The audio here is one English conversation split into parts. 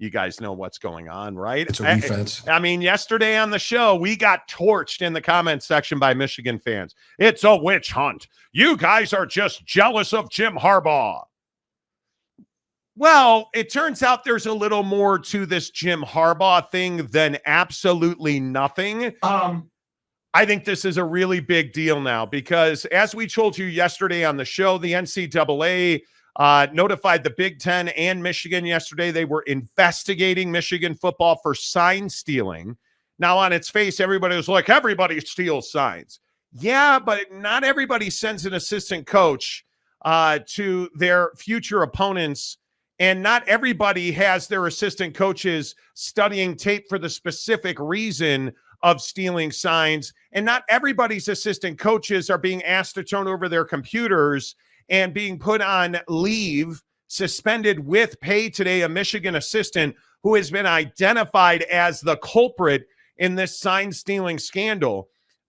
You guys know what's going on, right? It's a defense. I mean, yesterday on the show, we got torched in the comments section by Michigan fans. It's a witch hunt. You guys are just jealous of Jim Harbaugh. Well, it turns out there's a little more to this Jim Harbaugh thing than absolutely nothing. I think this is a really big deal now because, as we told you yesterday on the show, the NCAA notified the Big Ten and Michigan yesterday. They were investigating Michigan football for sign stealing. Now, on its face, everybody was like, everybody steals signs. Yeah, but not everybody sends an assistant coach to their future opponents. And not everybody has their assistant coaches studying tape for the specific reason of stealing signs. And not everybody's assistant coaches are being asked to turn over their computers and being put on leave, suspended with pay today, a Michigan assistant who has been identified as the culprit in this sign stealing scandal.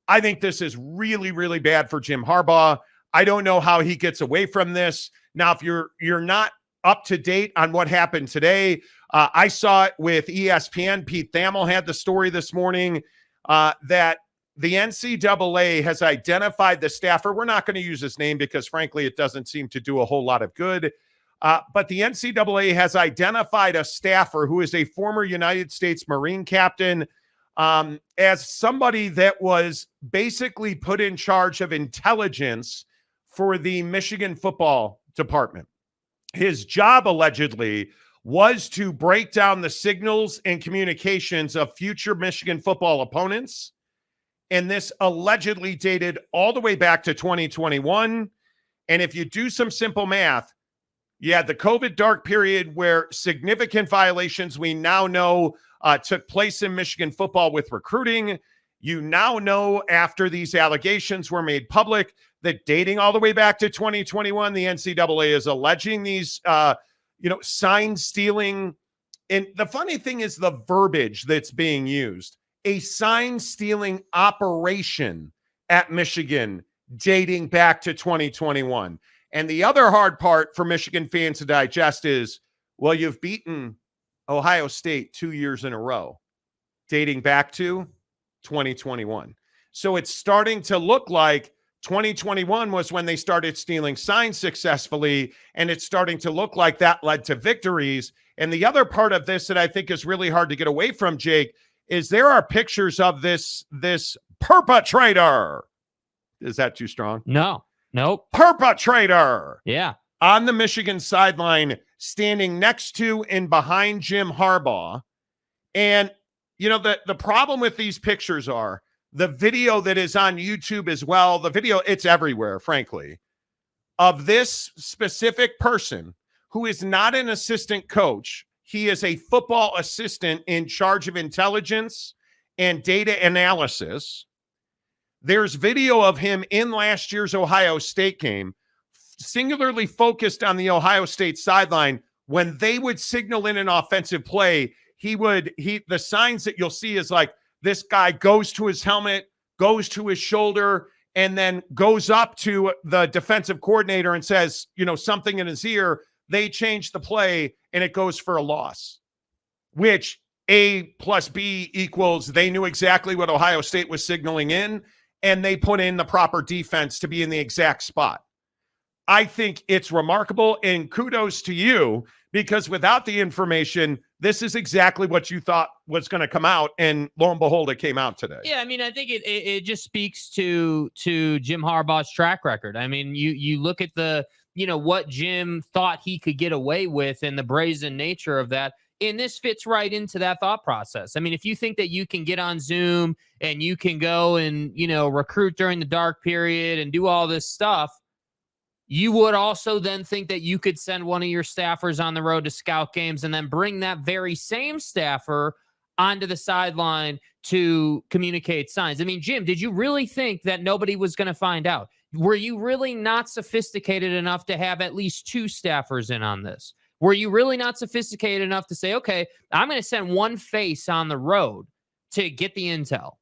I think this is really, really bad for Jim Harbaugh. I don't know how he gets away from this. Now, if you're not up to date on what happened today, I saw it with ESPN. Pete Thamel had the story this morning that the NCAA has identified the staffer. We're not going to use his name because, frankly, it doesn't seem to do a whole lot of good. But the NCAA has identified a staffer who is a former United States Marine captain as somebody that was basically put in charge of intelligence for the Michigan football department. His job, allegedly, was to break down the signals and communications of future Michigan football opponents. And this allegedly dated all the way back to 2021. And if you do some simple math, you had the COVID dark period where significant violations we now know took place in Michigan football with recruiting. You now know, after these allegations were made public, that dating all the way back to 2021, the NCAA is alleging these, sign stealing. And the funny thing is the verbiage that's being used. A sign stealing operation at Michigan dating back to 2021. And the other hard part for Michigan fans to digest is, well, you've beaten Ohio State 2 years in a row, dating back to 2021. So it's starting to look like 2021 was when they started stealing signs successfully, and it's starting to look like that led to victories. And the other part of this that I think is really hard to get away from, Jake, is there are pictures of this perpetrator. Is that too strong? No. Nope. Perpetrator. Yeah. On the Michigan sideline, standing next to and behind Jim Harbaugh. And, the problem with these pictures are the video that is on YouTube as well. The video, it's everywhere, frankly, of this specific person who is not an assistant coach. He is a football assistant in charge of intelligence and data analysis. There's video of him in last year's Ohio State game, singularly focused on the Ohio State sideline. When they would signal in an offensive play, the signs that you'll see is like, this guy goes to his helmet, goes to his shoulder, and then goes up to the defensive coordinator and says, something in his ear. They change the play, and it goes for a loss, which A plus B equals they knew exactly what Ohio State was signaling in, and they put in the proper defense to be in the exact spot. I think it's remarkable, and kudos to you, because without the information, this is exactly what you thought was going to come out, and lo and behold, it came out today. Yeah, I mean, I think it just speaks to Jim Harbaugh's track record. I mean, you look at what Jim thought he could get away with and the brazen nature of that, and this fits right into that thought process. I mean, if you think that you can get on Zoom and you can go and, recruit during the dark period and do all this stuff, you would also then think that you could send one of your staffers on the road to scout games and then bring that very same staffer onto the sideline to communicate signs. I mean, Jim, did you really think that nobody was going to find out? Were you really not sophisticated enough to have at least two staffers in on this? Were you really not sophisticated enough to say, okay, I'm going to send one face on the road to get the intel,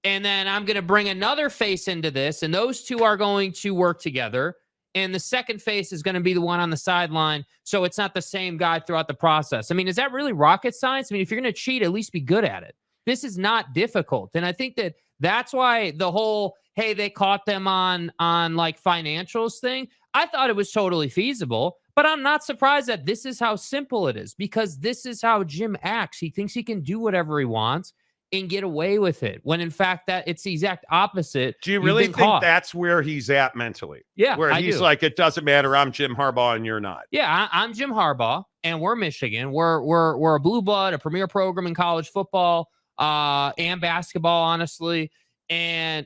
and then I'm going to bring another face into this, and those two are going to work together, and the second face is going to be the one on the sideline, so it's not the same guy throughout the process. I mean, is that really rocket science? I mean, if you're going to cheat, at least be good at it. This is not difficult, and I think that's why the whole, hey, they caught them on like financials thing, I thought it was totally feasible, but I'm not surprised that this is how simple it is, because this is how Jim acts. He thinks he can do whatever he wants and get away with it, when in fact that it's the exact opposite. Do you really think that's where he's at mentally? Yeah, where he's like, it doesn't matter, I'm Jim Harbaugh and you're not. Yeah, I'm Jim Harbaugh and we're Michigan. We're a blue blood, a premier program in college football and basketball, honestly. And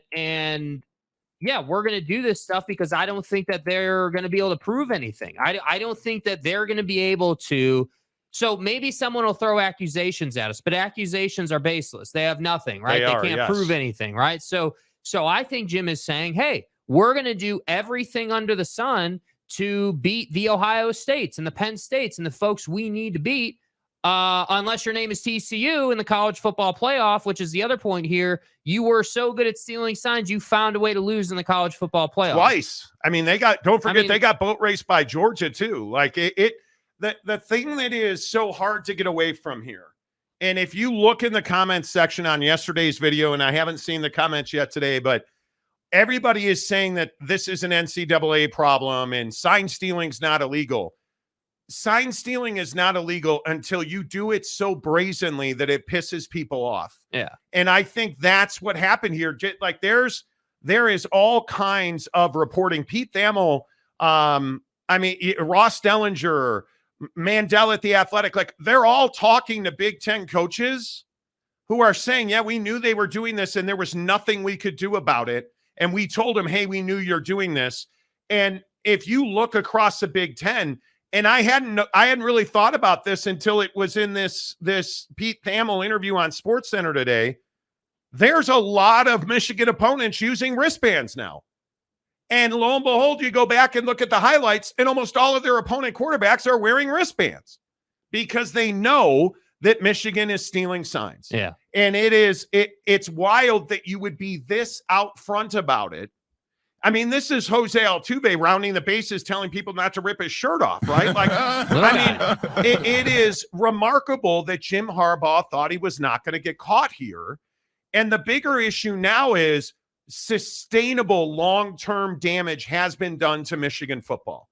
yeah, we're going to do this stuff because I don't think that they're going to be able to prove anything. I don't think that they're going to be able to. So maybe someone will throw accusations at us, but accusations are baseless. They have nothing, right? They can't prove anything, right? So I think Jim is saying, hey, we're going to do everything under the sun to beat the Ohio States and the Penn States and the folks we need to beat, unless your name is TCU in the college football playoff, which is the other point here. You were so good at stealing signs, you found a way to lose in the college football playoff. Twice. I mean, they got boat raced by Georgia too. Like the thing that is so hard to get away from here. And if you look in the comments section on yesterday's video, and I haven't seen the comments yet today, but everybody is saying that this is an NCAA problem and sign stealing's not illegal. Sign stealing is not illegal until you do it so brazenly that it pisses people off. Yeah. And I think that's what happened here. Like there is all kinds of reporting. Pete Thamel, Ross Dellinger, Mandel at The Athletic, like they're all talking to Big Ten coaches who are saying, yeah, we knew they were doing this and there was nothing we could do about it. And we told them, hey, we knew you're doing this. And if you look across the Big Ten, and I hadn't really thought about this until it was in this Pete Thamel interview on SportsCenter today. There's a lot of Michigan opponents using wristbands now. And lo and behold, you go back and look at the highlights, and almost all of their opponent quarterbacks are wearing wristbands because they know that Michigan is stealing signs. Yeah. And it's wild that you would be this out front about it. I mean, this is Jose Altuve rounding the bases, telling people not to rip his shirt off, right? Like, I mean, it is remarkable that Jim Harbaugh thought he was not going to get caught here. And the bigger issue now is sustainable long-term damage has been done to Michigan football,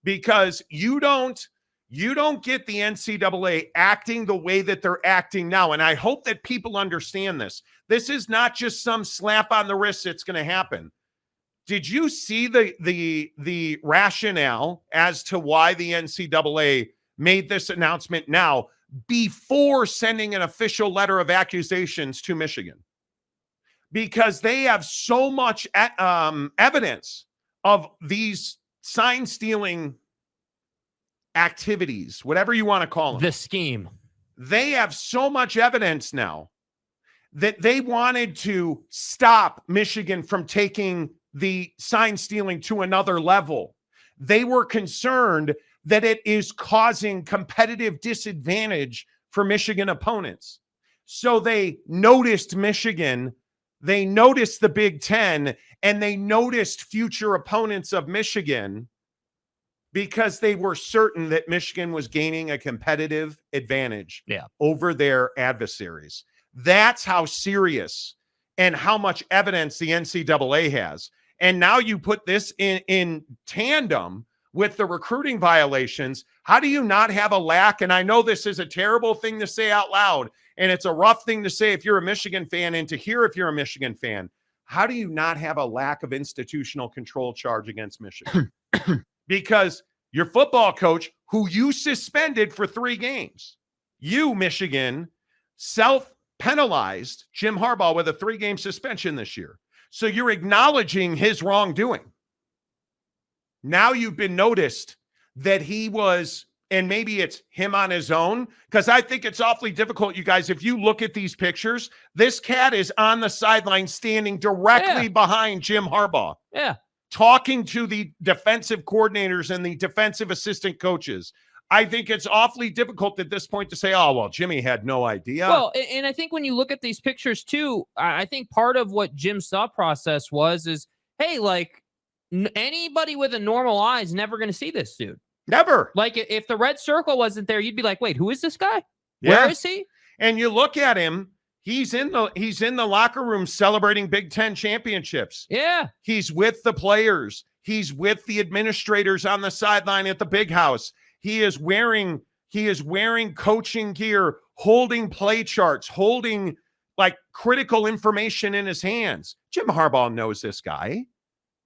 because you don't get the NCAA acting the way that they're acting now. And I hope that people understand this. This is not just some slap on the wrist that's going to happen. Did you see the rationale as to why the NCAA made this announcement now before sending an official letter of accusations to Michigan? Because they have so much evidence of these sign stealing activities, whatever you want to call them. The scheme. They have so much evidence now that they wanted to stop Michigan from taking the sign stealing to another level. They were concerned that it is causing competitive disadvantage for Michigan opponents. So they noticed Michigan, they noticed the Big Ten, and they noticed future opponents of Michigan because they were certain that Michigan was gaining a competitive advantage over their adversaries. That's how serious and how much evidence the NCAA has. And now you put this in tandem with the recruiting violations. How do you not have a lack? And I know this is a terrible thing to say out loud, and it's a rough thing to say if you're a Michigan fan and to hear if you're a Michigan fan. How do you not have a lack of institutional control charge against Michigan? Because your football coach, who you suspended for 3 games, you, Michigan, self-penalized Jim Harbaugh with a 3-game suspension this year. So you're acknowledging his wrongdoing. Now you've been noticed that he was, and maybe it's him on his own, because I think it's awfully difficult, you guys. If you look at these pictures, this cat is on the sideline standing directly behind Jim Harbaugh. Yeah. Talking to the defensive coordinators and the defensive assistant coaches. I think it's awfully difficult at this point to say, oh, well, Jimmy had no idea. Well, and I think when you look at these pictures too, I think part of what Jim's thought process is, hey, like, Anybody with a normal eye is never going to see this dude. Never. Like, if the red circle wasn't there, you'd be like, wait, who is this guy? Yeah. Where is he? And you look at him, he's in the locker room celebrating Big Ten championships. Yeah. He's with the players. He's with the administrators on the sideline at the big house. He is wearing coaching gear, holding play charts, holding like critical information in his hands. Jim Harbaugh knows this guy.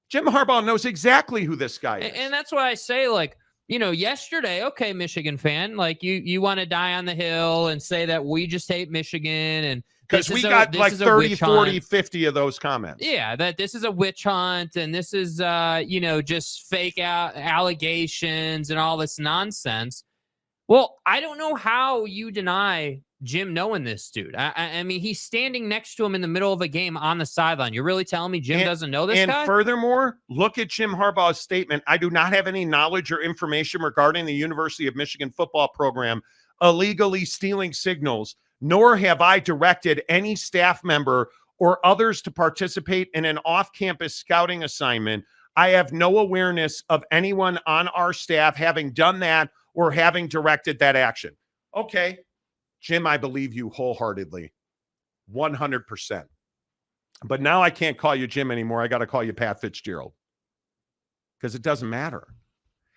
Jim Harbaugh knows exactly who this guy is. And that's why I say, like, yesterday, okay, Michigan fan, like you want to die on the hill and say that we just hate Michigan. And because we got like 30, 40, 50 of those comments. Yeah, that this is a witch hunt and this is, just fake out allegations and all this nonsense. Well, I don't know how you deny Jim knowing this dude. I mean, he's standing next to him in the middle of a game on the sideline. You're really telling me Jim doesn't know this guy? And furthermore, look at Jim Harbaugh's statement. I do not have any knowledge or information regarding the University of Michigan football program illegally stealing signals, nor have I directed any staff member or others to participate in an off-campus scouting assignment. I have no awareness of anyone on our staff having done that or having directed that action. Okay, Jim, I believe you wholeheartedly, 100%. But now I can't call you Jim anymore. I got to call you Pat Fitzgerald because it doesn't matter.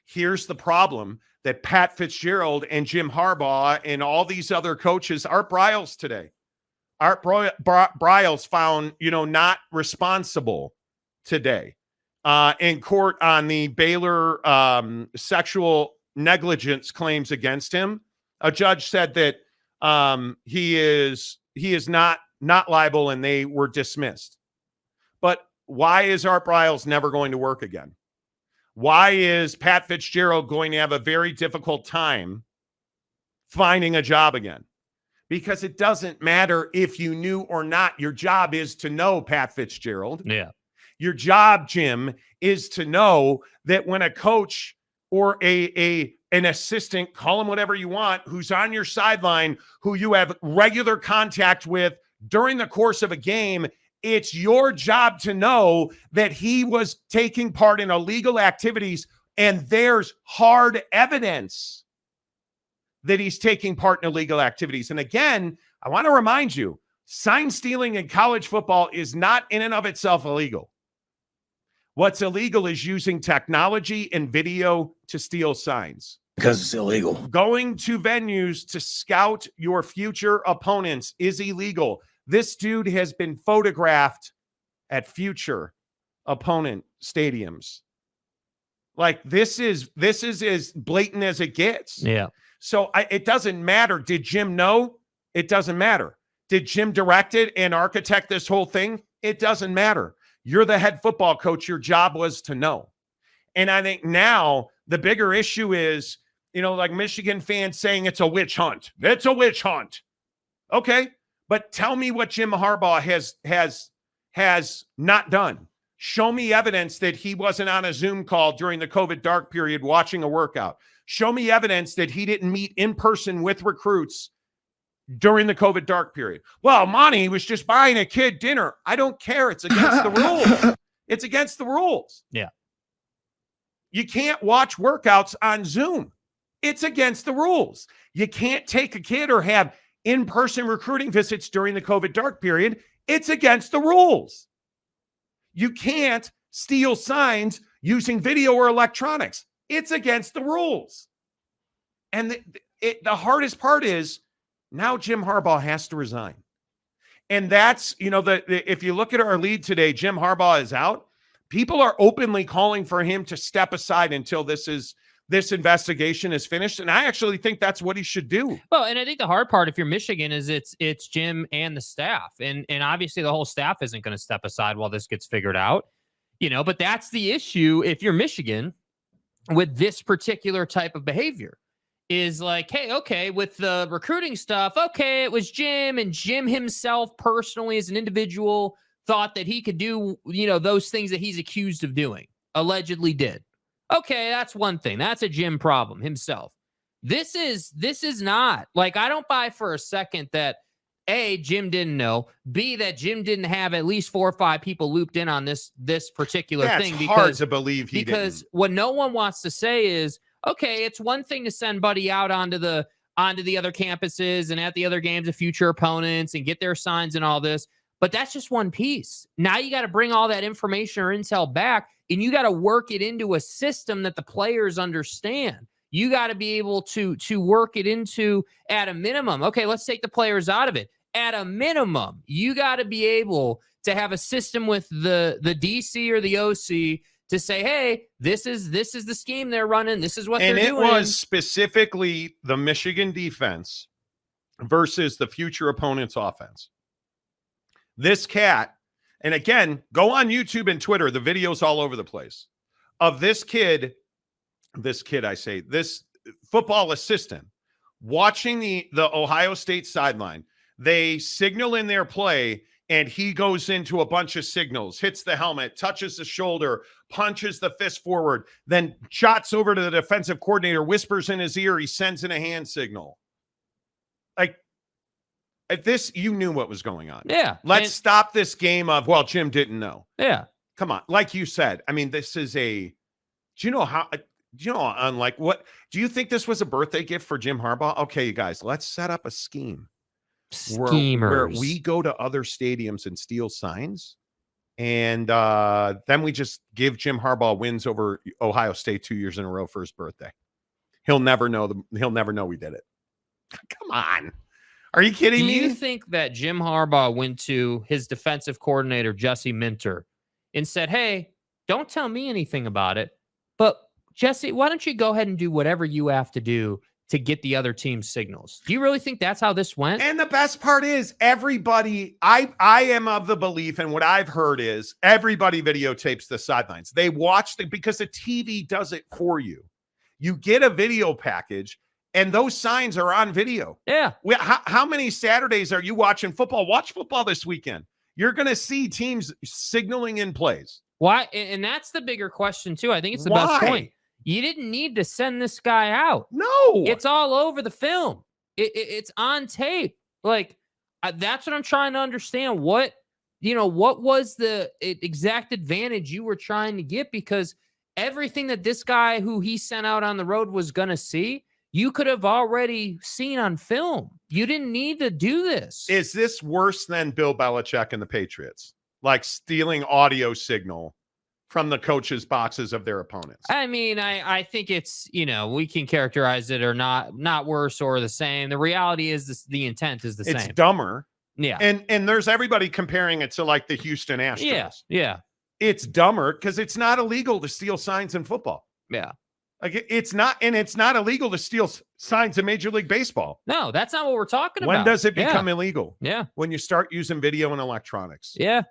Here's the problem that Pat Fitzgerald and Jim Harbaugh and all these other coaches, Art Briles today, Art Briles found, not responsible today in court on the Baylor sexual negligence claims against him. A judge said that he is not liable and they were dismissed. But why is Art Briles never going to work again? Why is Pat Fitzgerald going to have a very difficult time finding a job again? Because it doesn't matter if you knew or not. Your job is to know, Pat Fitzgerald. Yeah. Your job, Jim, is to know that when a coach or an assistant, call him whatever you want, who's on your sideline, who you have regular contact with during the course of a game, it's your job to know that he was taking part in illegal activities, and there's hard evidence that he's taking part in illegal activities. And again, I want to remind you, sign stealing in college football is not in and of itself illegal. What's illegal is using technology and video to steal signs. Because it's illegal. Going to venues to scout your future opponents is illegal. This dude has been photographed at future opponent stadiums. Like, this is as blatant as it gets. Yeah. So it doesn't matter. Did Jim know? It doesn't matter. Did Jim direct it and architect this whole thing? It doesn't matter. You're the head football coach. Your job was to know. And I think now the bigger issue is, like Michigan fans saying it's a witch hunt. It's a witch hunt. Okay. But tell me what Jim Harbaugh has not done. Show me evidence that he wasn't on a Zoom call during the COVID dark period watching a workout. Show me evidence that he didn't meet in person with recruits during the COVID dark period. Well, Monty was just buying a kid dinner. I don't care. It's against the rules. It's against the rules. Yeah. You can't watch workouts on Zoom. It's against the rules. You can't take a kid or have in-person recruiting visits during the COVID dark period. It's against the rules. You can't steal signs using video or electronics. It's against the rules. And the hardest part is now Jim Harbaugh has to resign. And that's, if you look at our lead today, Jim Harbaugh is out. People are openly calling for him to step aside until this investigation is finished. And I actually think that's what he should do. Well, and I think the hard part, if you're Michigan, is it's Jim and the staff. And obviously the whole staff isn't going to step aside while this gets figured out, but that's the issue. If you're Michigan with this particular type of behavior is like, hey, okay, with the recruiting stuff, okay, it was Jim, and Jim himself personally as an individual thought that he could do, those things that he's accused of doing, allegedly did. Okay, that's one thing. That's a Jim problem himself. This is not, like, I don't buy for a second that A, Jim didn't know. B, that Jim didn't have at least 4 or 5 people looped in on this particular thing. It's hard to believe he because didn't. what no one wants to say is, okay, it's one thing to send Buddy out onto the other campuses and at the other games of future opponents and get their signs and all this, but that's just one piece. Now you got to bring all that information or intel back, and you got to work it into a system that the players understand. You got to be able to work it into, at a minimum. Okay, let's take the players out of it. At a minimum, you got to be able to have a system with the DC or the OC to say, hey, this is the scheme they're running. This is what they're doing. And it was specifically the Michigan defense versus the future opponent's offense. This cat, and again, go on YouTube and Twitter. The video's all over the place of this football assistant watching the Ohio State sideline. They signal in their play, and he goes into a bunch of signals, hits the helmet, touches the shoulder, punches the fist forward, then shots over to the defensive coordinator, whispers in his ear, he sends in a hand signal. Like, at this, you knew what was going on. Yeah. Let's stop this game of, well, Jim didn't know. Yeah. Come on. Like you said, I mean, this is unlike what, do you think this was a birthday gift for Jim Harbaugh? Okay, you guys, let's set up a scheme. Schemers. Where we go to other stadiums and steal signs, and then we just give Jim Harbaugh wins over Ohio State 2 years in a row for his birthday. He'll never know we did it. Come on. Are you kidding me? Do you think that Jim Harbaugh went to his defensive coordinator, Jesse Minter, and said, hey, don't tell me anything about it, but Jesse, why don't you go ahead and do whatever you have to do to get the other team's signals? Do you really think that's how this went? And the best part is everybody, I am of the belief, and what I've heard is everybody videotapes the sidelines. They watch because the TV does it for you. You get a video package, and those signs are on video. Yeah. How many Saturdays are you watching football? Watch football this weekend. You're going to see teams signaling in plays. Why? And that's the bigger question, too. I think it's the best point. You didn't need to send this guy out. No. It's all over the film. It's on tape. Like, that's what I'm trying to understand. What was the exact advantage you were trying to get? Because everything that this guy who he sent out on the road was going to see, you could have already seen on film. You didn't need to do this. Is this worse than Bill Belichick and the Patriots? Like stealing audio signal from the coaches' boxes of their opponents? I mean, I think it's, we can characterize it or not worse or the same. The reality is the intent is the same. It's dumber. Yeah. And there's everybody comparing it to like the Houston Astros. Yeah. Yeah. It's dumber because it's not illegal to steal signs in football. Yeah. Like it's not illegal to steal signs in Major League Baseball. No, that's not what we're talking about. When does it become illegal? Yeah. When you start using video and electronics. Yeah.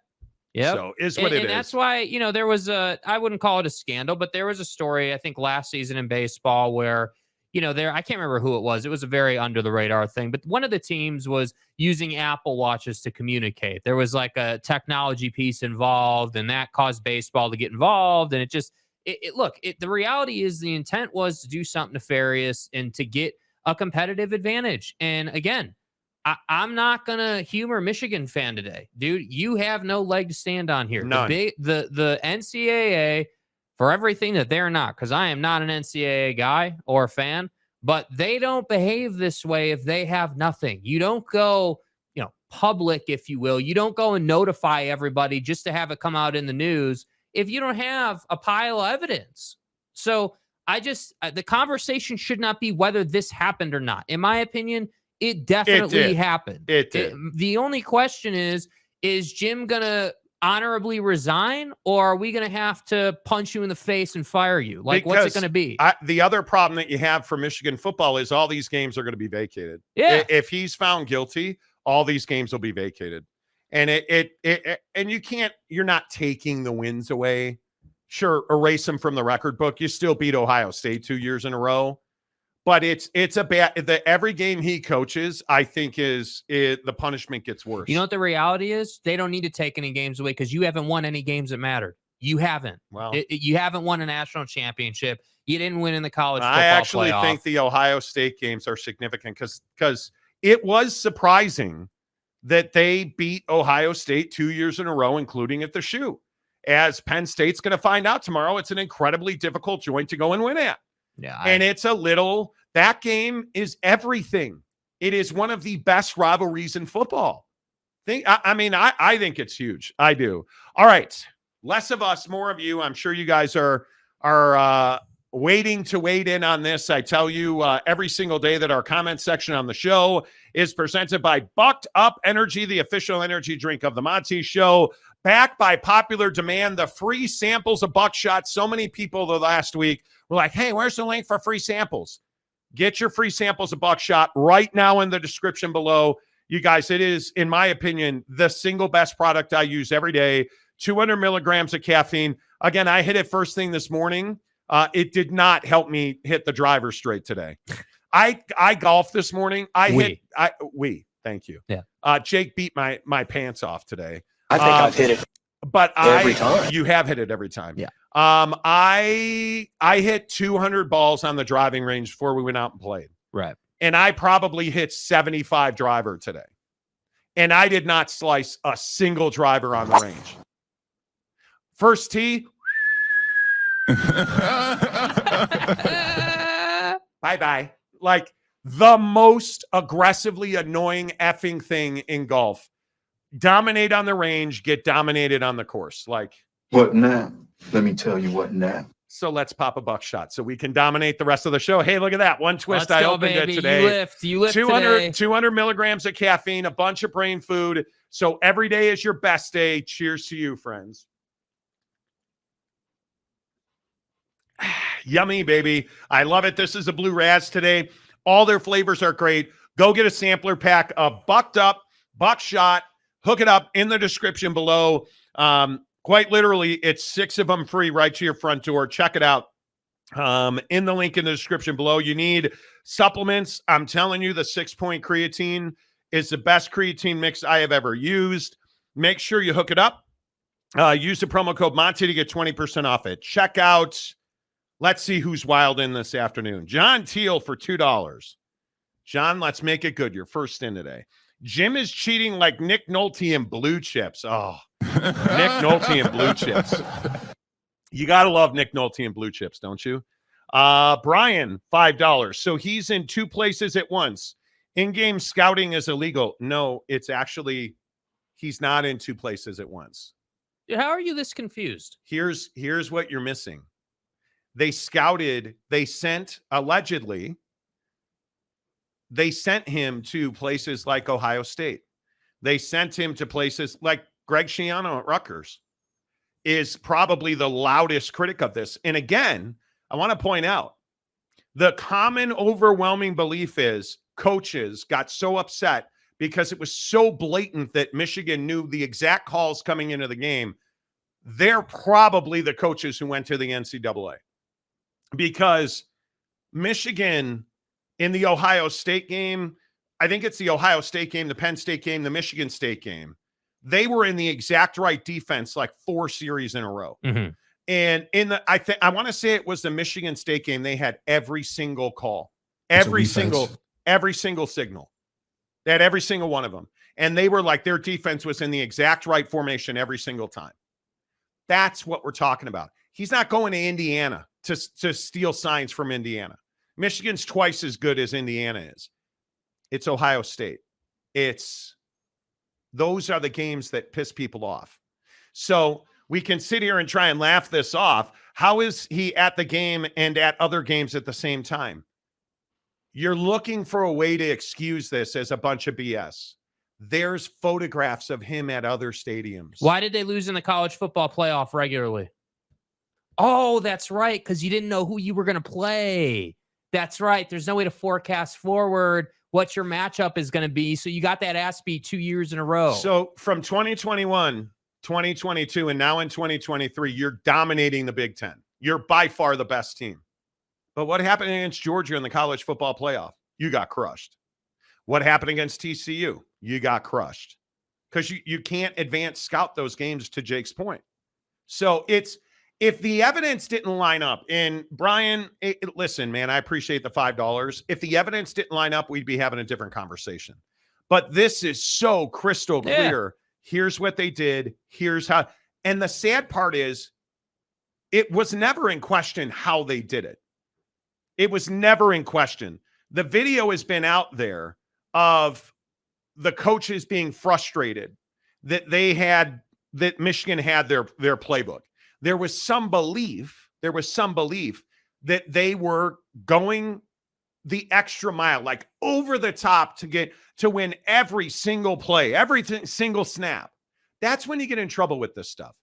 Yeah. So is what it is. And that's why, there was I wouldn't call it a scandal, but there was a story, I think last season in baseball where, I can't remember who it was. It was a very under the radar thing, but one of the teams was using Apple Watches to communicate. There was like a technology piece involved, and that caused baseball to get involved. And the reality is the intent was to do something nefarious and to get a competitive advantage. And again, I'm not going to humor Michigan fan today. Dude, you have no leg to stand on here. None. The NCAA, for everything that they're not, because I am not an NCAA guy or fan, but they don't behave this way if they have nothing. You don't go, public, if you will. You don't go and notify everybody just to have it come out in the news if you don't have a pile of evidence. So the conversation should not be whether this happened or not. In my opinion, it definitely happened. It did. The only question is Jim going to honorably resign, or are we going to have to punch you in the face and fire you? Like, what's it going to be? The other problem that you have for Michigan football is all these games are going to be vacated. Yeah. If he's found guilty, all these games will be vacated. And you're not taking the wins away. Sure, erase them from the record book. You still beat Ohio State 2 years in a row. But it's every game he coaches, I think the punishment gets worse. You know what the reality is? They don't need to take any games away because you haven't won any games that mattered. You haven't. Well, you haven't won a national championship. You didn't win in the college football I actually playoff. think the Ohio State games are significant because it was surprising that they beat Ohio State 2 years in a row, including at the Shoe. As Penn State's going to find out tomorrow, it's an incredibly difficult joint to go and win at. Yeah. And it's that game is everything. It is one of the best rivalries in football. I think it's huge. I do. All right. Less of us, more of you. I'm sure you guys are waiting to wade in on this. I tell you every single day that our comment section on the show is presented by BuckedUp Energy, the official energy drink of the Monty Show. Backed by popular demand, the free samples of Buckshot. So many people the last week were like, hey, where's the link for free samples? Get your free samples of Buckshot right now in the description below. You guys, it is, in my opinion, the single best product I use every day. 200 milligrams of caffeine. Again, I hit it first thing this morning. It did not help me hit the driver straight today. I golfed this morning. Thank you. Yeah. Jake beat my pants off today. I think I've hit it but every time. You have hit it every time. Yeah. I hit 200 balls on the driving range before we went out and played. Right. And I probably hit 75 driver today. And I did not slice a single driver on the range. First tee. Bye-bye. Like the most aggressively annoying effing thing in golf. Dominate on the range, get dominated on the course. Like, what now? Let me tell you what now. So let's pop a buckshot so we can dominate the rest of the show. Hey, look at that. One twist. Let's I go, opened baby. it today. You lift 200 milligrams of caffeine, a bunch of brain food. So every day is your best day. Cheers to you, friends. Yummy, baby. I love it. This is a Blue Raz today. All their flavors are great. Go get a sampler pack of BuckedUp, Buckshot. Hook it up in the description below. Quite literally, it's 6 of them free right to your front door. Check it out. In the link in the description below. You need supplements. I'm telling you, the 6-point creatine is the best creatine mix I have ever used. Make sure you hook it up. Use the promo code Monty to get 20% off it. Check out. Let's see who's wild in this afternoon. John Teal for $2. John, let's make it good. Your first in today. Jim is cheating like Nick Nolte in Blue Chips. Oh, Nick Nolte in Blue Chips. You got to love Nick Nolte in Blue Chips, don't you? Brian, $5. So he's in 2 places at once. In-game scouting is illegal. No, it's actually, he's not in 2 places at once. Dude, how are you this confused? Here's what you're missing. They sent him to places like Ohio State. They sent him to places like Greg Schiano at Rutgers is probably the loudest critic of this. And again, I want to point out the common overwhelming belief is coaches got so upset because it was so blatant that Michigan knew the exact calls coming into the game. They're probably the coaches who went to the NCAA because Michigan in the Ohio State game, I think it's the Ohio State game, the Penn State game, the Michigan State game. They were in the exact right defense like 4 series in a row. Mm-hmm. And I want to say it was the Michigan State game. They had every single call, every single signal. They had every single one of them. And they were like, their defense was in the exact right formation every single time. That's what we're talking about. He's not going to Indiana to steal signs from Indiana. Michigan's twice as good as Indiana is. It's Ohio State. Those are the games that piss people off. So we can sit here and try and laugh this off. How is he at the game and at other games at the same time? You're looking for a way to excuse this as a bunch of BS. There's photographs of him at other stadiums. Why did they lose in the college football playoff regularly? Oh, that's right, because you didn't know who you were going to play. That's right. There's no way to forecast forward what your matchup is going to be. So you got that ass beat 2 years in a row. So from 2021, 2022, and now in 2023, you're dominating the Big Ten. You're by far the best team. But what happened against Georgia in the college football playoff? You got crushed. What happened against TCU? You got crushed. Because you can't advance scout those games, to Jake's point. So if the evidence didn't line up, and Brian, listen, man, I appreciate the $5. If the evidence didn't line up, we'd be having a different conversation. But this is so crystal clear. Here's what they did. Here's how. And the sad part is, it was never in question how they did it. It was never in question. The video has been out there of the coaches being frustrated that Michigan had their playbook. There was some belief that they were going the extra mile, like over the top to win every single play, every single snap. That's when you get in trouble with this stuff.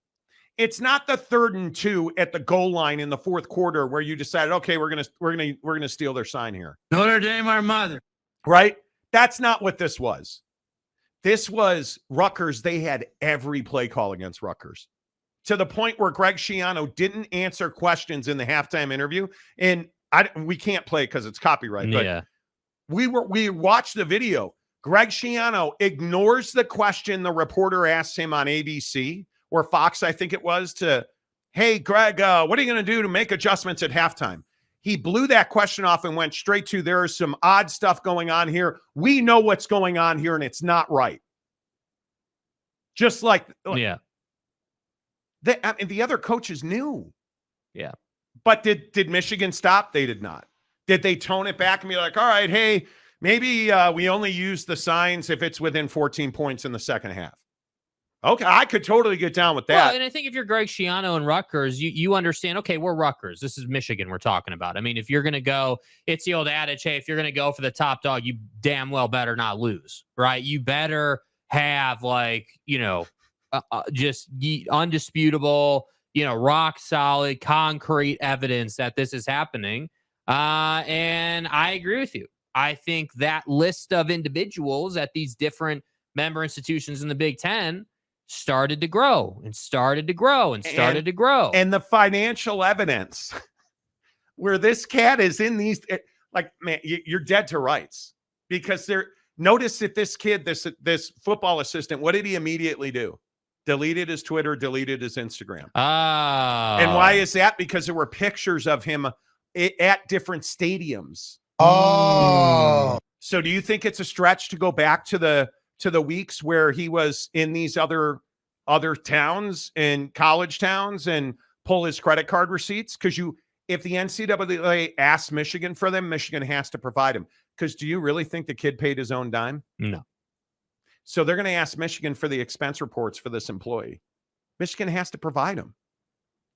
It's not the 3rd and 2 at the goal line in the 4th quarter where you decided, okay, we're gonna steal their sign here. Notre Dame, our mother. Right? That's not what this was. This was Rutgers. They had every play call against Rutgers, to the point where Greg Schiano didn't answer questions in the halftime interview. And we can't play it because it's copyright. But we watched the video. Greg Schiano ignores the question the reporter asked him on ABC or Fox, I think it was, to, hey, Greg, what are you going to do to make adjustments at halftime? He blew that question off and went straight to, there is some odd stuff going on here. We know what's going on here, and it's not right. Just like, the other coaches knew. Yeah. But did Michigan stop? They did not. Did they tone it back and be like, all right, hey, maybe we only use the signs if it's within 14 points in the second half? Okay, I could totally get down with that. Well, and I think if you're Greg Schiano and Rutgers, you understand, okay, we're Rutgers. This is Michigan we're talking about. I mean, if you're going to go, it's the old adage, hey, if you're going to go for the top dog, you damn well better not lose, right? You better have, like, just undisputable, rock solid, concrete evidence that this is happening. And I agree with you. I think that list of individuals at these different member institutions in the Big Ten started to grow and started to grow and started to grow. And the financial evidence where this cat is in these, like, man, you're dead to rights, because notice that this kid, this football assistant, what did he immediately do? Deleted his Twitter, deleted his Instagram. And why is that? Because there were pictures of him at different stadiums. So do you think it's a stretch to go back to the weeks where he was in these other towns and college towns and pull his credit card receipts? Because if the NCAA asks Michigan for them, Michigan has to provide them. Because do you really think the kid paid his own dime? No. So they're going to ask Michigan for the expense reports for this employee. Michigan has to provide them.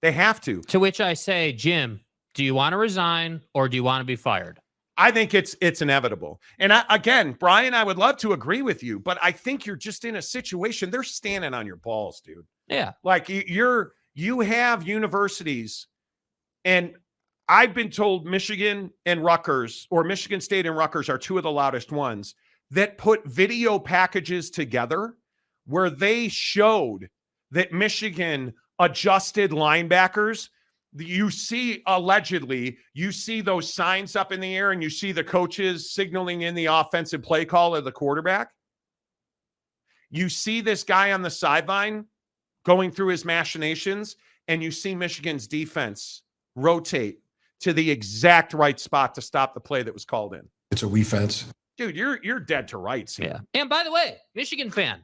They have to. To which I say, Jim, do you want to resign or do you want to be fired? I think it's inevitable. And again, Brian, I would love to agree with you, but I think you're just in a situation, they're standing on your balls, dude. Yeah. Like you have universities, and I've been told Michigan and Rutgers, or Michigan State and Rutgers, are two of the loudest ones that put video packages together where they showed that Michigan adjusted linebackers. You see, allegedly, you see those signs up in the air and you see the coaches signaling in the offensive play call of the quarterback. You see this guy on the sideline going through his machinations, and you see Michigan's defense rotate to the exact right spot to stop the play that was called in. It's a defense. Dude, you're dead to rights here. Yeah. And by the way, Michigan fan,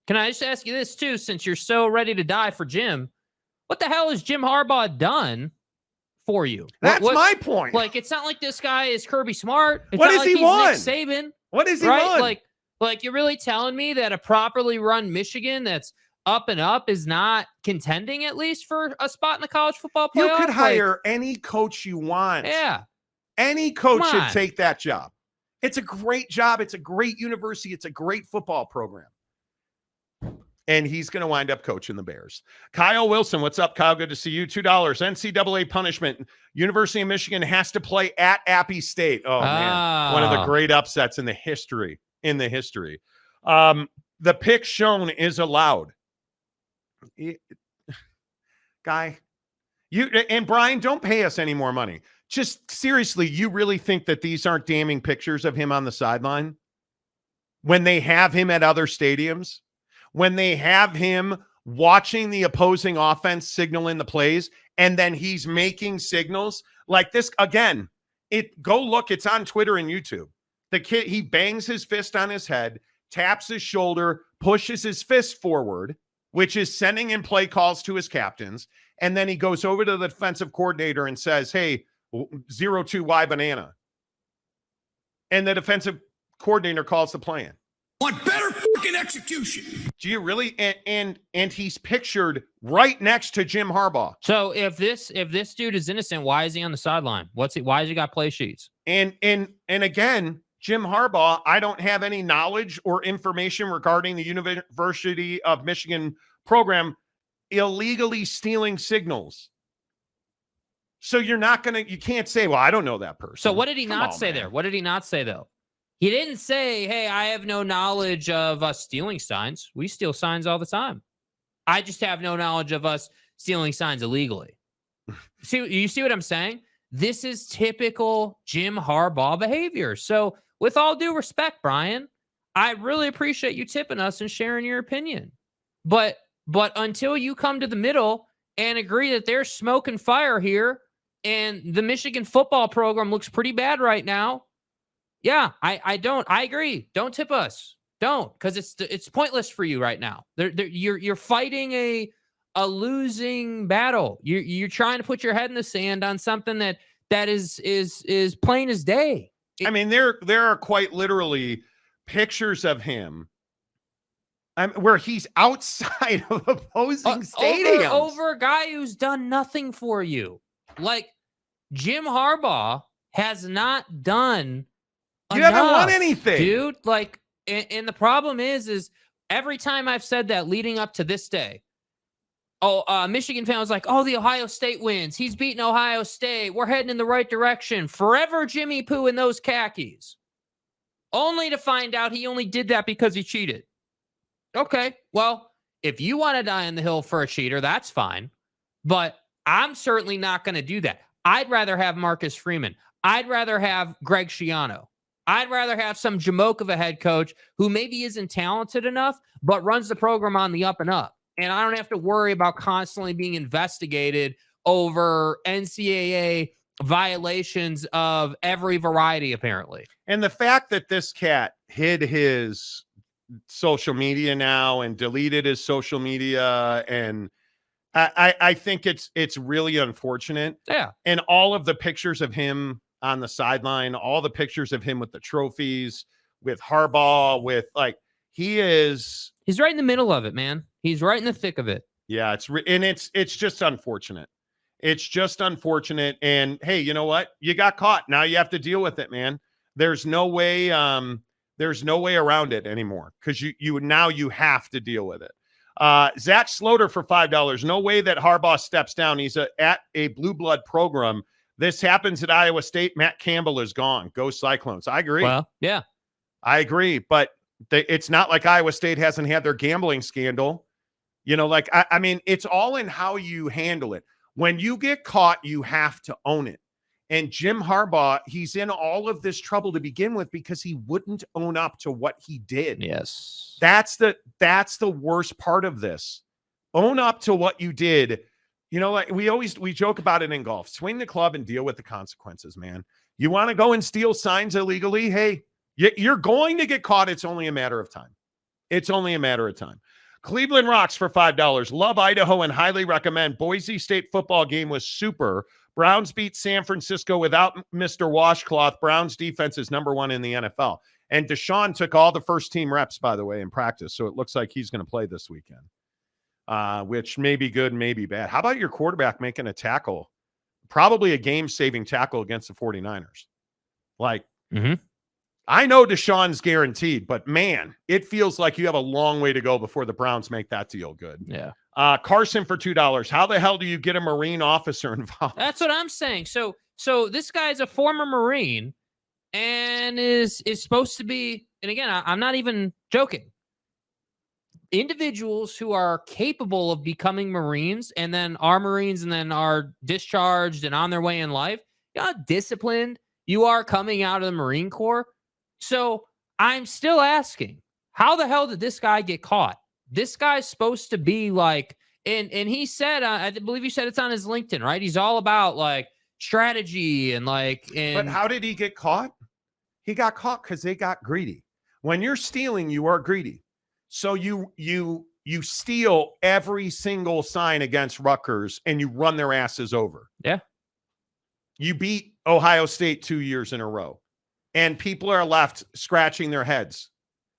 can I just ask you this too, since you're so ready to die for Jim? What the hell has Jim Harbaugh done for you? That's my point. Like, it's not like this guy is Kirby Smart. It's what not does like he he's want? Nick Saban. What does he right? want? Like you're really telling me that a properly run Michigan that's up and up is not contending at least for a spot in the college football playoff? You could hire any coach you want. Yeah. Any coach should take that job. It's a great job. It's a great university. It's a great football program. And he's going to wind up coaching the Bears. Kyle Wilson, what's up, Kyle? Good to see you. $2. NCAA punishment. University of Michigan has to play at Appy State. Oh, man. One of the great upsets in the history. The pick shown is allowed. Guy, and Brian, don't pay us any more money. Just seriously, you really think that these aren't damning pictures of him on the sideline? When they have him at other stadiums? When they have him watching the opposing offense signal in the plays, and then he's making signals like this again? Go look, it's on Twitter and YouTube. The kid, he bangs his fist on his head, taps his shoulder, pushes his fist forward, which is sending in play calls to his captains. And then he goes over to the defensive coordinator and says, hey, 0-2 banana. And the defensive coordinator calls the play in. Want better fucking execution. Do you really? And he's pictured right next to Jim Harbaugh. So if this dude is innocent, why is he on the sideline? Why has he got play sheets? And again, Jim Harbaugh, I don't have any knowledge or information regarding the University of Michigan program illegally stealing signals. So you can't say, well, I don't know that person. So what did he Come not on, say man. there? What did he not say though? He didn't say, hey, I have no knowledge of us stealing signs. We steal signs all the time. I just have no knowledge of us stealing signs illegally. You see what I'm saying? This is typical Jim Harbaugh behavior. So with all due respect, Brian, I really appreciate you tipping us and sharing your opinion. But until you come to the middle and agree that there's smoke and fire here and the Michigan football program looks pretty bad right now, yeah, I agree. Don't tip us. Don't, because it's pointless for you right now. You're fighting a losing battle. You're trying to put your head in the sand on something that is plain as day. I mean, there are quite literally pictures of him where he's outside of opposing stadiums. Over a guy who's done nothing for you. Like, Jim Harbaugh has not done You enough, haven't won anything. dude. Like, and the problem is every time I've said that leading up to this day, Michigan fan was like, oh, the Ohio State wins. He's beating Ohio State. We're heading in the right direction. Forever Jimmy Poo in those khakis. Only to find out he only did that because he cheated. Okay, well, if you want to die on the hill for a cheater, that's fine. But I'm certainly not going to do that. I'd rather have Marcus Freeman. I'd rather have Greg Schiano. I'd rather have some jamoke of a head coach who maybe isn't talented enough, but runs the program on the up and up. And I don't have to worry about constantly being investigated over NCAA violations of every variety, apparently. And the fact that this cat hid his social media now and deleted his social media, and I think it's really unfortunate. Yeah. And all of the pictures of him on the sideline, all the pictures of him with the trophies, with Harbaugh, with he's right in the middle of it, man. He's right in the thick of it. Yeah, it's just unfortunate. It's just unfortunate. And hey, you know what? You got caught. Now you have to deal with it, man. There's no way around it anymore, because you have to deal with it. Zach Sloter for $5. No way that Harbaugh steps down. He's at a blue blood program. This happens at Iowa State. Matt Campbell is gone. Go Cyclones. I agree. Well, yeah, I agree. But it's not like Iowa State hasn't had their gambling scandal. I mean, it's all in how you handle it. When you get caught, you have to own it. And Jim Harbaugh, he's in all of this trouble to begin with because he wouldn't own up to what he did. yes. That's the worst part of this. Own up to what you did. We joke about it in golf. Swing the club and deal with the consequences, man. You want to go and steal signs illegally? Hey, you're going to get caught. It's only a matter of time. It's only a matter of time. Cleveland Rocks for $5. Love Idaho and highly recommend. Boise State football game was super. Browns beat San Francisco without Mr. Washcloth. Browns defense is number 1 in the NFL. And Deshaun took all the first team reps, by the way, in practice. So it looks like he's going to play this weekend, which may be good, may be bad. How about your quarterback making a tackle? Probably a game-saving tackle against the 49ers. I know Deshaun's guaranteed, but man, it feels like you have a long way to go before the Browns make that deal good. Yeah. Carson for $2. How the hell do you get a Marine officer involved? That's what I'm saying. So this guy's a former Marine and is supposed to be, and again, I'm not even joking. Individuals who are capable of becoming Marines and then are Marines and then are discharged and on their way in life, you know how disciplined you are coming out of the Marine Corps. So I'm still asking, how the hell did this guy get caught? This guy's supposed to be and he said, I believe he said it's on his LinkedIn, right? He's all about strategy and But how did he get caught? He got caught because they got greedy. When you're stealing, you are greedy. So you steal every single sign against Rutgers and you run their asses over. Yeah. You beat Ohio State 2 years in a row, and people are left scratching their heads.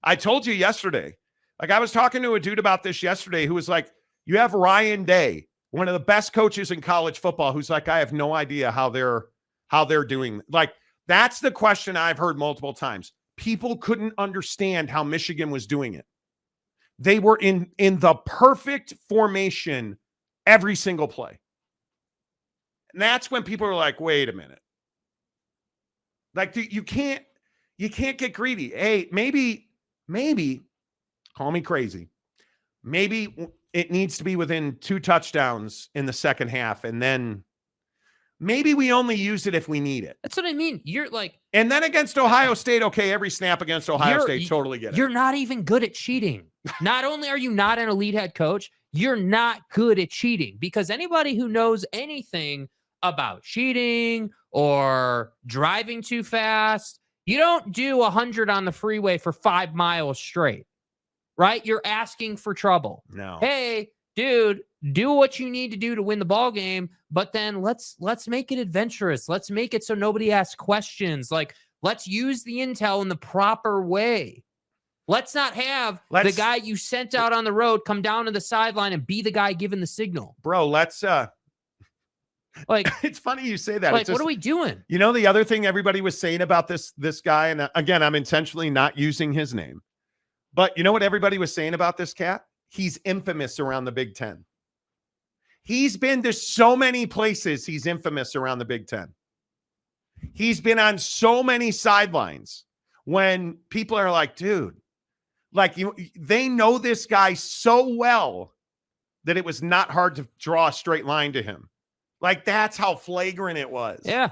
I told you yesterday, like I was talking to a dude about this yesterday who was like, you have Ryan Day, one of the best coaches in college football, who's like, I have no idea how they're doing. Like, that's the question I've heard multiple times. People couldn't understand how Michigan was doing it. They were in the perfect formation every single play. And that's when people are like, wait a minute. Like, you can't get greedy. Hey, maybe, call me crazy. Maybe it needs to be within 2 touchdowns in the second half. And then maybe we only use it if we need it. That's what I mean. You're like, and then against Ohio State, okay, every snap against Ohio State, totally get it. You're not even good at cheating. Not only are you not an elite head coach, you're not good at cheating, because anybody who knows anything about cheating or driving too fast, you don't do 100 on the freeway for 5 miles straight, right? You're asking for trouble. No. Hey, dude, do what you need to do to win the ball game, but then let's make it adventurous. Let's make it so nobody asks questions. Like, let's use the intel in the proper way. Let's not have the guy you sent out on the road come down to the sideline and be the guy giving the signal. Bro, let's like, it's funny you say that. Like, it's just, what are we doing? You know, the other thing everybody was saying about this guy, and again, I'm intentionally not using his name, but you know what everybody was saying about this cat? He's infamous around the Big Ten. He's been to so many places. He's infamous around the Big Ten. He's been on so many sidelines when people are like, dude, like they know this guy so well that it was not hard to draw a straight line to him. Like, that's how flagrant it was. Yeah.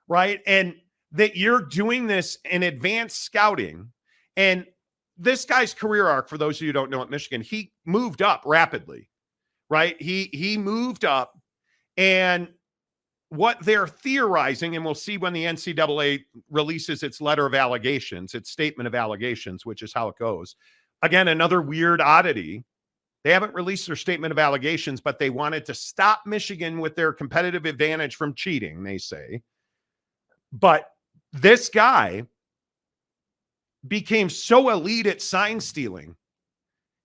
Right. And that you're doing this in advanced scouting. And this guy's career arc, for those of you who don't know at Michigan, he moved up rapidly, right? He moved up, and what they're theorizing, and we'll see when the NCAA releases its letter of allegations, its statement of allegations, which is how it goes. Again, another weird oddity. They haven't released their statement of allegations, but they wanted to stop Michigan with their competitive advantage from cheating, they say. But this guy became so elite at sign stealing,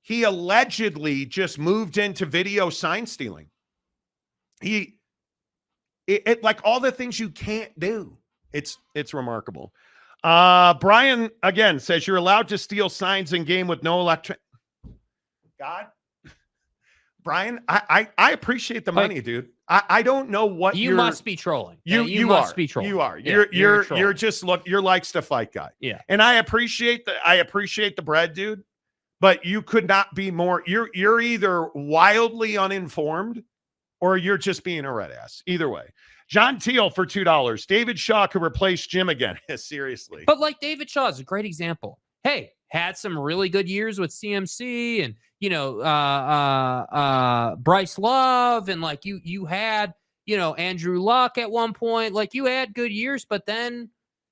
he allegedly just moved into video sign stealing. It like all the things you can't do. It's remarkable. Brian again says you're allowed to steal signs in game with no electric. God, Brian, I appreciate the money, dude. I don't know what you must be trolling. You must are. be trolling. You are. Yeah, You're just you're likes to fight guy. Yeah. And I appreciate the bread, dude. But you could not be more. You're either wildly uninformed or you're just being a red ass. Either way. John Teal for $2. David Shaw could replace Jim again. Seriously. But like David Shaw is a great example. Hey, had some really good years with CMC and, you know, Bryce Love, and like you had, you know, Andrew Luck at one point. Like, you had good years, but then,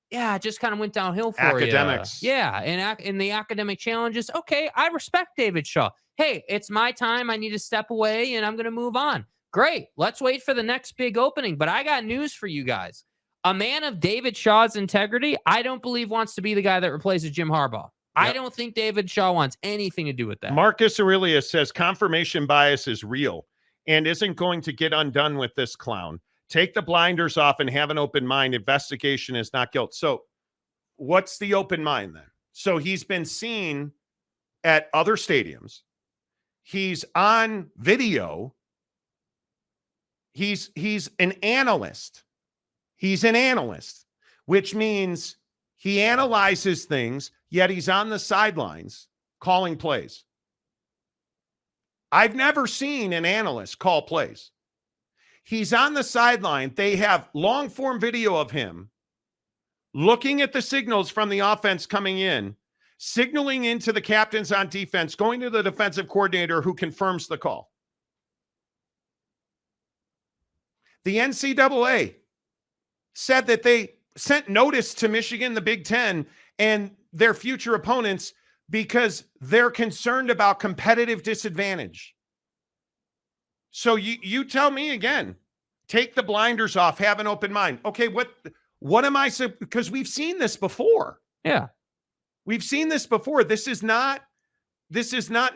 yeah, it just kind of went downhill for Academics. you. Yeah, and in the academic challenges, okay, I respect David Shaw. Hey, it's my time. I need to step away, and I'm going to move on. Great. Let's wait for the next big opening. But I got news for you guys. A man of David Shaw's integrity, I don't believe wants to be the guy that replaces Jim Harbaugh. Yep. I don't think David Shaw wants anything to do with that. Marcus Aurelius says confirmation bias is real and isn't going to get undone with this clown. Take the blinders off and have an open mind. Investigation is not guilt. So what's the open mind then? So he's been seen at other stadiums. He's on video. He's an analyst. He's an analyst, which means he analyzes things, yet he's on the sidelines calling plays. I've never seen an analyst call plays. He's on the sideline. They have long form video of him looking at the signals from the offense coming in, signaling into the captains on defense, going to the defensive coordinator who confirms the call. The NCAA said that they sent notice to Michigan, the Big Ten, and their future opponents because they're concerned about competitive disadvantage. So you tell me again, take the blinders off, have an open mind. Okay, what am I, because we've seen this before. Yeah. We've seen this before. This is not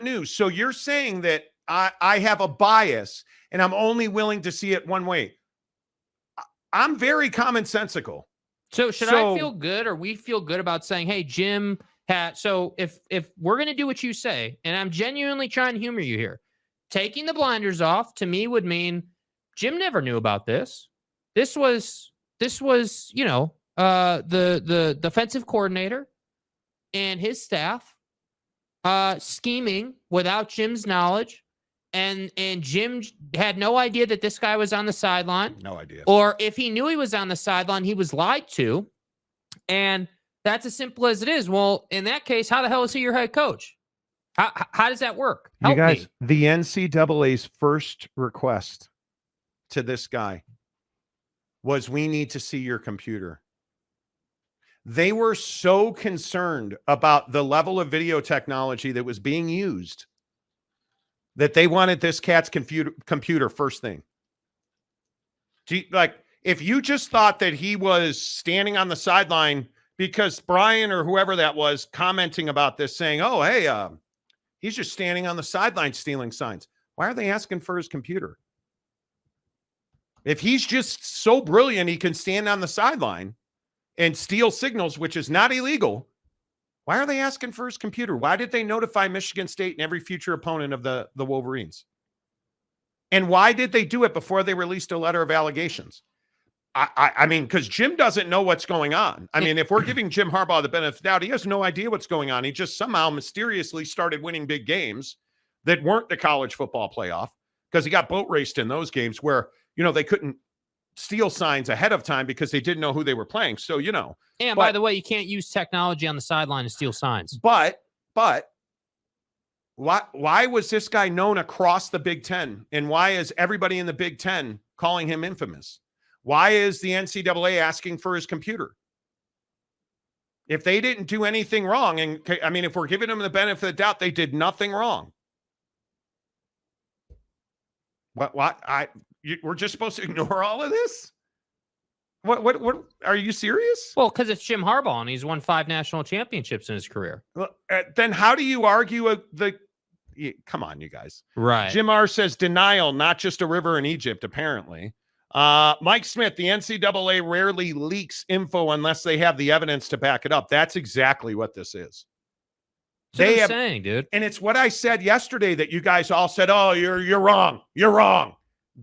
new. So you're saying that I have a bias and I'm only willing to see it one way. I'm very commonsensical. So should I feel good, or we feel good about saying, hey, Jim so if we're going to do what you say, and I'm genuinely trying to humor you here, taking the blinders off to me would mean Jim never knew about this. This was, the defensive coordinator and his staff scheming without Jim's knowledge, and Jim had no idea that this guy was on the sideline. No idea. Or if he knew he was on the sideline, he was lied to. And that's as simple as it is. Well, in that case, how the hell is he your head coach? How does that work? Help me. The NCAA's first request to this guy was, we need to see your computer. They were so concerned about the level of video technology that was being used that they wanted this cat's computer first thing. If you just thought that he was standing on the sideline because Brian or whoever that was commenting about this saying, oh, hey, he's just standing on the sideline stealing signs. Why are they asking for his computer? If he's just so brilliant, he can stand on the sideline and steal signals, which is not illegal, why are they asking for his computer? Why did they notify Michigan State and every future opponent of the Wolverines? And why did they do it before they released a letter of allegations? I mean, because Jim doesn't know what's going on. I mean, if we're giving Jim Harbaugh the benefit of the doubt, he has no idea what's going on. He just somehow mysteriously started winning big games that weren't the college football playoff, because he got boat raced in those games where, they couldn't steal signs ahead of time because they didn't know who they were playing. So, And by the way, you can't use technology on the sideline to steal signs. But why was this guy known across the Big Ten? And why is everybody in the Big Ten calling him infamous? Why is the NCAA asking for his computer? If they didn't do anything wrong, and I mean, if we're giving them the benefit of the doubt, they did nothing wrong. We're just supposed to ignore all of this? What are you serious? Well, because it's Jim Harbaugh and he's won 5 national championships in his career. Well, then how do you argue come on, you guys. Right. Jim R says denial, not just a river in Egypt, apparently. Mike Smith, the NCAA rarely leaks info unless they have the evidence to back it up. That's exactly what this is. That's what I'm saying, dude. And it's what I said yesterday that you guys all said, oh, you're wrong. You're wrong.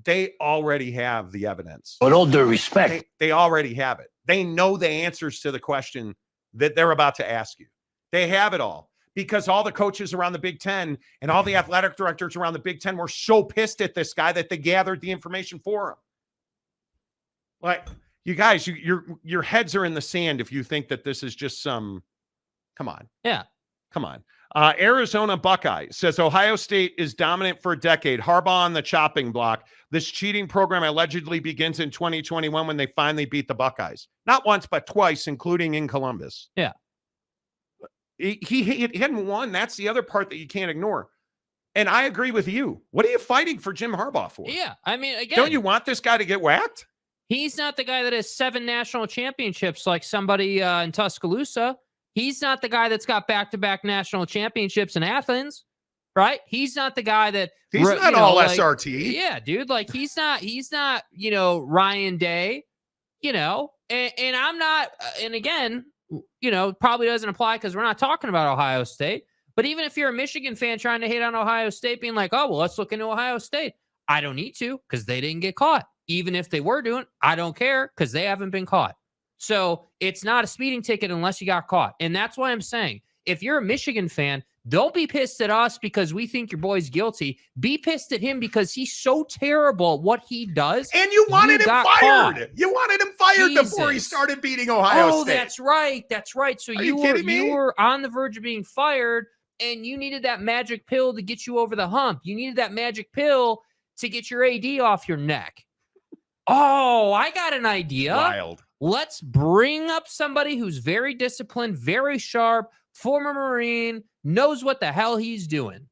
They already have the evidence. With all due respect, they already have it. They know the answers to the question that they're about to ask you. They have it all, because all the coaches around the Big Ten and all the athletic directors around the Big Ten were so pissed at this guy that they gathered the information for him. Like, you guys, your heads are in the sand if you think that this is just some, come on. Yeah. Come on. Arizona Buckeye says Ohio State is dominant for a decade. Harbaugh on the chopping block. This cheating program allegedly begins in 2021 when they finally beat the Buckeyes. Not once, but twice, including in Columbus. Yeah. He hadn't won. That's the other part that you can't ignore. And I agree with you. What are you fighting for Jim Harbaugh for? Yeah. I mean, again, don't you want this guy to get whacked? He's not the guy that has 7 national championships like somebody in Tuscaloosa. He's not the guy that's got back-to-back national championships in Athens, right? He's not the guy that he's not all SRT. Yeah, dude. Like he's not, Ryan Day, and I'm not, and again, probably doesn't apply because we're not talking about Ohio State. But even if you're a Michigan fan trying to hate on Ohio State, being like, oh, well, let's look into Ohio State. I don't need to, because they didn't get caught. Even if they were doing, I don't care, because they haven't been caught. So it's not a speeding ticket unless you got caught. And that's why I'm saying, if you're a Michigan fan, don't be pissed at us because we think your boy's guilty. Be pissed at him because he's so terrible at what he does. And you wanted him fired. Caught. You wanted him fired before he started beating Ohio State. Oh, that's right. That's right. So you were on the verge of being fired, and you needed that magic pill to get you over the hump. You needed that magic pill to get your AD off your neck. Oh, I got an idea. Wild. Let's bring up somebody who's very disciplined, very sharp, former Marine, knows what the hell he's doing.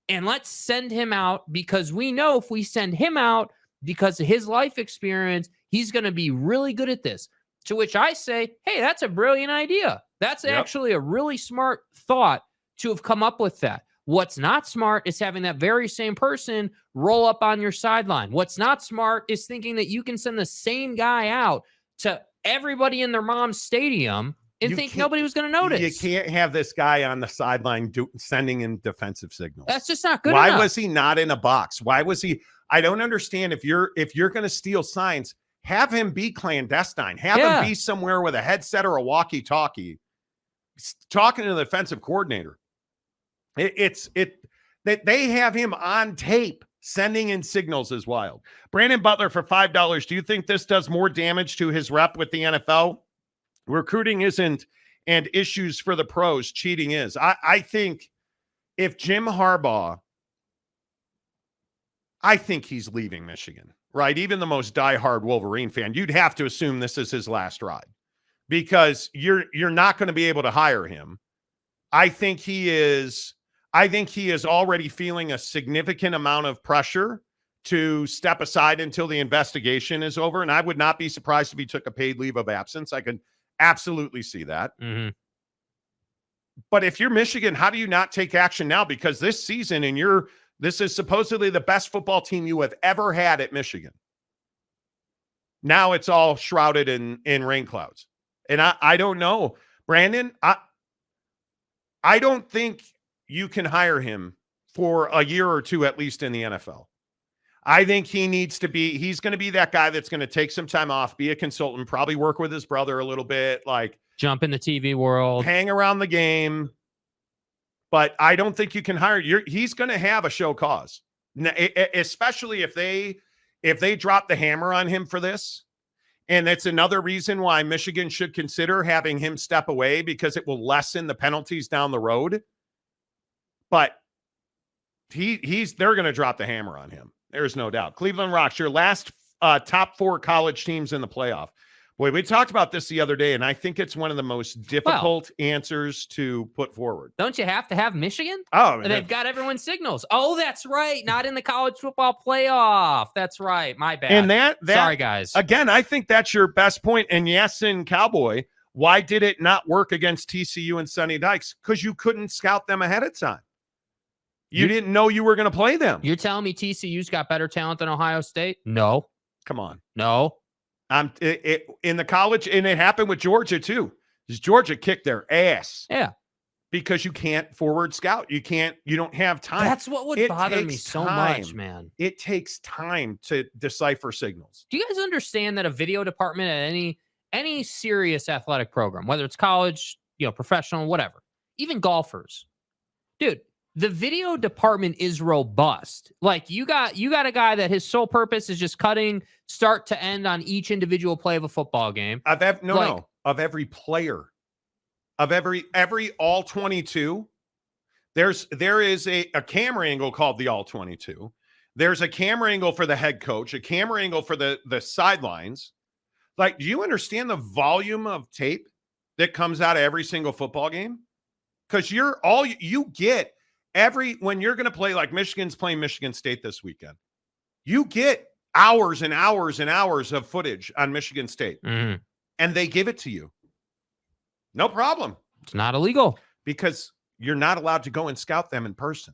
And let's send him out, because we know if we send him out, because of his life experience, he's going to be really good at this. To which I say, hey, that's a brilliant idea. That's actually a really smart thought to have come up with that. What's not smart is having that very same person roll up on your sideline. What's not smart is thinking that you can send the same guy out to everybody in their mom's stadium and think nobody was going to notice. You can't have this guy on the sideline sending in defensive signals. That's just not good enough. Why was he not in a box? Why was he? I don't understand. If you're going to steal signs, have him be clandestine. Have him be somewhere with a headset or a walkie-talkie, talking to the defensive coordinator. That they have him on tape sending in signals is wild. Brandon Butler for $5. Do you think this does more damage to his rep with the NFL? Recruiting isn't, and issues for the pros, cheating is. I think if Jim Harbaugh, I think he's leaving Michigan, right? Even the most diehard Wolverine fan, you'd have to assume this is his last ride, because you're not going to be able to hire him. I think he is already feeling a significant amount of pressure to step aside until the investigation is over. And I would not be surprised if he took a paid leave of absence. I could absolutely see that. Mm-hmm. But if you're Michigan, how do you not take action now? Because this season, this is supposedly the best football team you have ever had at Michigan. Now it's all shrouded in rain clouds. And I don't know, Brandon, I don't think you can hire him for a year or two, at least in the NFL. I think he's going to be that guy that's going to take some time off, be a consultant, probably work with his brother a little bit, like jump in the TV world, hang around the game. But I don't think you can hire. He's going to have a show cause, especially if they drop the hammer on him for this. And that's another reason why Michigan should consider having him step away, because it will lessen the penalties down the road. But they're going to drop the hammer on him. There's no doubt. Cleveland Rocks, your last top 4 college teams in the playoff. Boy, we talked about this the other day, and I think it's one of the most difficult answers to put forward. Don't you have to have Michigan? Oh, and they've got everyone's signals. Oh, that's right. Not in the college football playoff. That's right. My bad. And that sorry, guys. Again, I think that's your best point. And yes, in Cowboy, why did it not work against TCU and Sonny Dykes? Because you couldn't scout them ahead of time. You didn't know you were going to play them. You're telling me TCU's got better talent than Ohio State? No. Come on. No. In the college, and it happened with Georgia too. Georgia kicked their ass. Yeah. Because you can't forward scout. You don't have time. That's what would bother me so much, man. It takes time to decipher signals. Do you guys understand that a video department at any serious athletic program, whether it's college, professional, whatever, even golfers, dude, the video department is robust. Like you got a guy that his sole purpose is just cutting start to end on each individual play of a football game. Of every player, of every all 22. There is a camera angle called the all 22. There's a camera angle for the head coach, a camera angle for the sidelines. Like, do you understand the volume of tape that comes out of every single football game? Because you get when you're going to play, like Michigan's playing Michigan State this weekend, you get hours and hours and hours of footage on Michigan State, and they give it to you. No problem. It's not illegal because you're not allowed to go and scout them in person.